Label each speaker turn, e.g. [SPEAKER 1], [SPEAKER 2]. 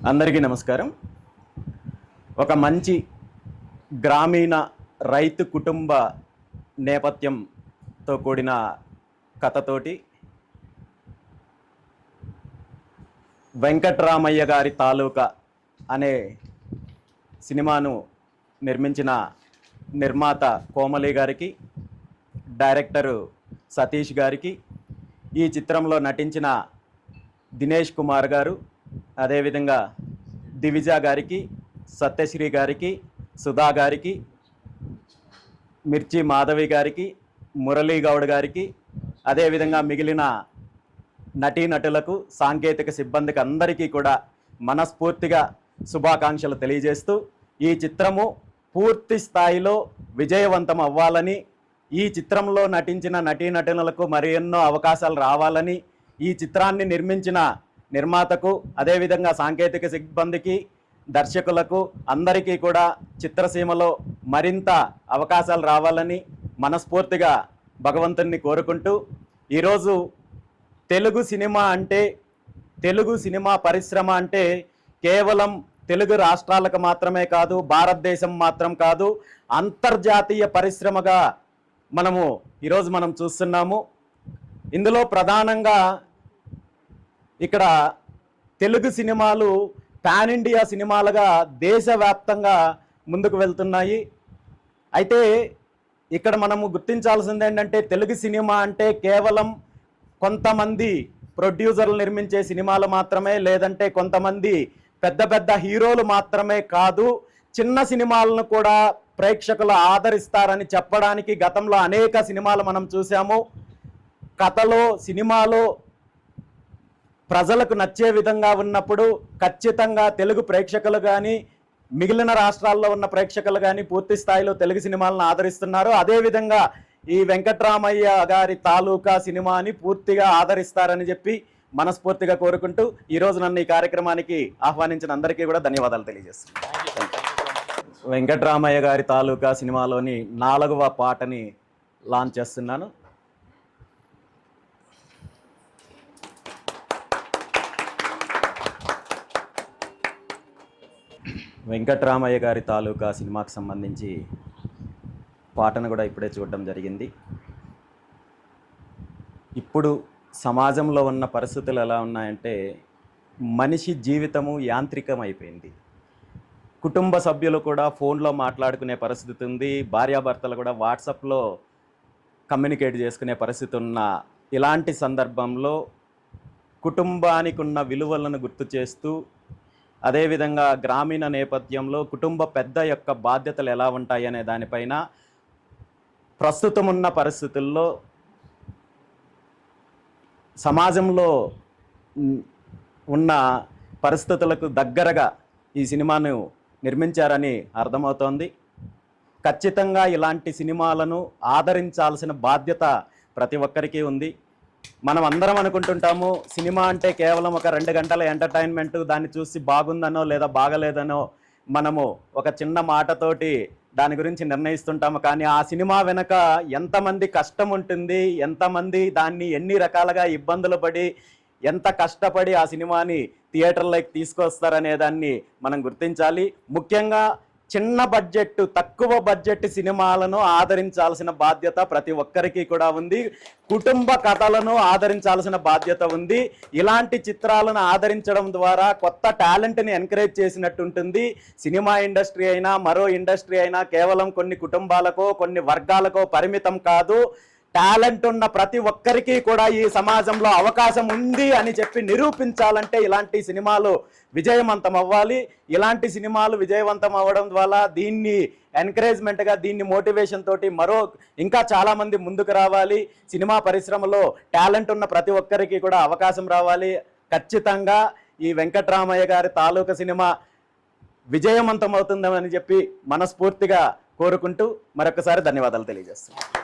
[SPEAKER 1] అందరికీ నమస్కారం. ఒక మంచి గ్రామీణ రైతు కుటుంబ నేపథ్యంతో కూడిన కథతోటి వెంకట్రామయ్య గారి తాలూకా అనే సినిమాను నిర్మించిన నిర్మాత కోమలి గారికి, డైరెక్టరు సతీష్ గారికి, ఈ చిత్రంలో నటించిన దినేష్ కుమార్ గారు, అదేవిధంగా దివిజ గారికి, సత్యశ్రీ గారికి, సుధా గారికి, మిర్చి మాధవి గారికి, మురళీ గౌడ్ గారికి, అదేవిధంగా మిగిలిన నటీనటులకు, సాంకేతిక సిబ్బందికి అందరికీ కూడా మనస్ఫూర్తిగా శుభాకాంక్షలు తెలియజేస్తూ, ఈ చిత్రము పూర్తి స్థాయిలో విజయవంతం అవ్వాలని, ఈ చిత్రంలో నటించిన నటీనటులకు మరి ఎన్నో అవకాశాలు రావాలని, ఈ చిత్రాన్ని నిర్మించిన నిర్మాతకు, అదేవిధంగా సాంకేతిక సిబ్బందికి, దర్శకులకు అందరికీ కూడా చిత్రసీమలో మరింత అవకాశాలు రావాలని మనస్ఫూర్తిగా భగవంతుణ్ణి కోరుకుంటూ, ఈరోజు తెలుగు సినిమా పరిశ్రమ అంటే కేవలం తెలుగు రాష్ట్రాలకు మాత్రమే కాదు, భారతదేశం మాత్రం కాదు, అంతర్జాతీయ పరిశ్రమగా ఈరోజు మనం చూస్తున్నాము. ఇందులో ప్రధానంగా ఇక్కడ తెలుగు సినిమాలు పాన్ ఇండియా సినిమాలుగా దేశవ్యాప్తంగా ముందుకు వెళ్తున్నాయి. అయితే ఇక్కడ మనము గుర్తించాల్సింది ఏంటంటే, తెలుగు సినిమా అంటే కేవలం కొంతమంది ప్రొడ్యూసర్లు నిర్మించే సినిమాలు మాత్రమే, లేదంటే కొంతమంది పెద్ద పెద్ద హీరోలు మాత్రమే కాదు, చిన్న సినిమాలను కూడా ప్రేక్షకులు ఆదరిస్తారని చెప్పడానికి గతంలో అనేక సినిమాలు మనం చూసాము. కథలో సినిమాలో ప్రజలకు నచ్చే విధంగా ఉన్నప్పుడు ఖచ్చితంగా తెలుగు ప్రేక్షకులు కానీ మిగిలిన రాష్ట్రాల్లో ఉన్న ప్రేక్షకులు కానీ పూర్తి స్థాయిలో తెలుగు సినిమాలను ఆదరిస్తున్నారు. అదేవిధంగా ఈ వెంకట్రామయ్య గారి తాలూకా సినిమాని పూర్తిగా ఆదరిస్తారని చెప్పి మనస్ఫూర్తిగా కోరుకుంటూ ఈరోజు నన్ను ఈ కార్యక్రమానికి ఆహ్వానించిన అందరికీ కూడా ధన్యవాదాలు తెలియజేస్తున్నాను. వెంకట్రామయ్య గారి తాలూకా సినిమాలోని 4వ పాటని లాంచ్ చేస్తున్నాను. వెంకట్రామయ్య గారి తాలూకా సినిమాకి సంబంధించి పాటను కూడా ఇప్పుడే చూడడం జరిగింది. ఇప్పుడు సమాజంలో ఉన్న పరిస్థితులు ఎలా ఉన్నాయంటే, మనిషి జీవితము యాంత్రికం అయిపోయింది. కుటుంబ సభ్యులు కూడా ఫోన్లో మాట్లాడుకునే పరిస్థితి ఉంది, భార్యాభర్తలు కూడా వాట్సాప్లో కమ్యూనికేట్ చేసుకునే పరిస్థితి ఉన్న ఇలాంటి సందర్భంలో కుటుంబానికి ఉన్న విలువలను గుర్తు చేస్తూ, అదేవిధంగా గ్రామీణ నేపథ్యంలో కుటుంబ పెద్ద యొక్క బాధ్యతలు ఎలా ఉంటాయి అనే దానిపైన ప్రస్తుతం ఉన్న పరిస్థితుల్లో సమాజంలో ఉన్న పరిస్థితులకు దగ్గరగా ఈ సినిమాను నిర్మించారని అర్థమవుతోంది. ఖచ్చితంగా ఇలాంటి సినిమాలను ఆదరించాల్సిన బాధ్యత ప్రతి ఒక్కరికి ఉంది. మనం అందరం అనుకుంటుంటాము సినిమా అంటే కేవలం ఒక 2 గంటల ఎంటర్టైన్మెంట్, దాన్ని చూసి బాగుందనో లేదా బాగలేదనో మనము ఒక చిన్న మాటతోటి దాని గురించి నిర్ణయిస్తుంటాము. కానీ ఆ సినిమా వెనక ఎంతమంది కష్టం ఉంటుంది, ఎంతమంది దాన్ని ఎన్ని రకాలుగా ఇబ్బందులు పడి ఎంత కష్టపడి ఆ సినిమాని థియేటర్లోకి తీసుకొస్తారనే దాన్ని మనం గుర్తించాలి. ముఖ్యంగా చిన్న బడ్జెట్, తక్కువ బడ్జెట్ సినిమాలను ఆదరించాల్సిన బాధ్యత ప్రతి ఒక్కరికి కూడా ఉంది. కుటుంబ కథలను ఆదరించాల్సిన బాధ్యత ఉంది. ఇలాంటి చిత్రాలను ఆదరించడం ద్వారా కొత్త టాలెంట్ని ఎంకరేజ్ చేసినట్టు ఉంటుంది. సినిమా ఇండస్ట్రీ అయినా మరో ఇండస్ట్రీ అయినా కేవలం కొన్ని కుటుంబాలకో కొన్ని వర్గాలకో పరిమితం కాదు. టాలెంట్ ఉన్న ప్రతి ఒక్కరికి కూడా ఈ సమాజంలో అవకాశం ఉంది అని చెప్పి నిరూపించాలంటే ఇలాంటి సినిమాలు విజయవంతం అవ్వాలి. ఇలాంటి సినిమాలు విజయవంతం అవ్వడం ద్వారా దీన్ని ఎంకరేజ్మెంట్గా, దీన్ని మోటివేషన్ తోటి ఇంకా చాలామంది ముందుకు రావాలి. సినిమా పరిశ్రమలో టాలెంట్ ఉన్న ప్రతి ఒక్కరికి కూడా అవకాశం రావాలి. ఖచ్చితంగా ఈ వెంకట్రామయ్య గారి తాలూకా సినిమా విజయవంతం అవుతుందని చెప్పి మనస్ఫూర్తిగా కోరుకుంటూ మరొకసారి ధన్యవాదాలు తెలియజేస్తున్నాను.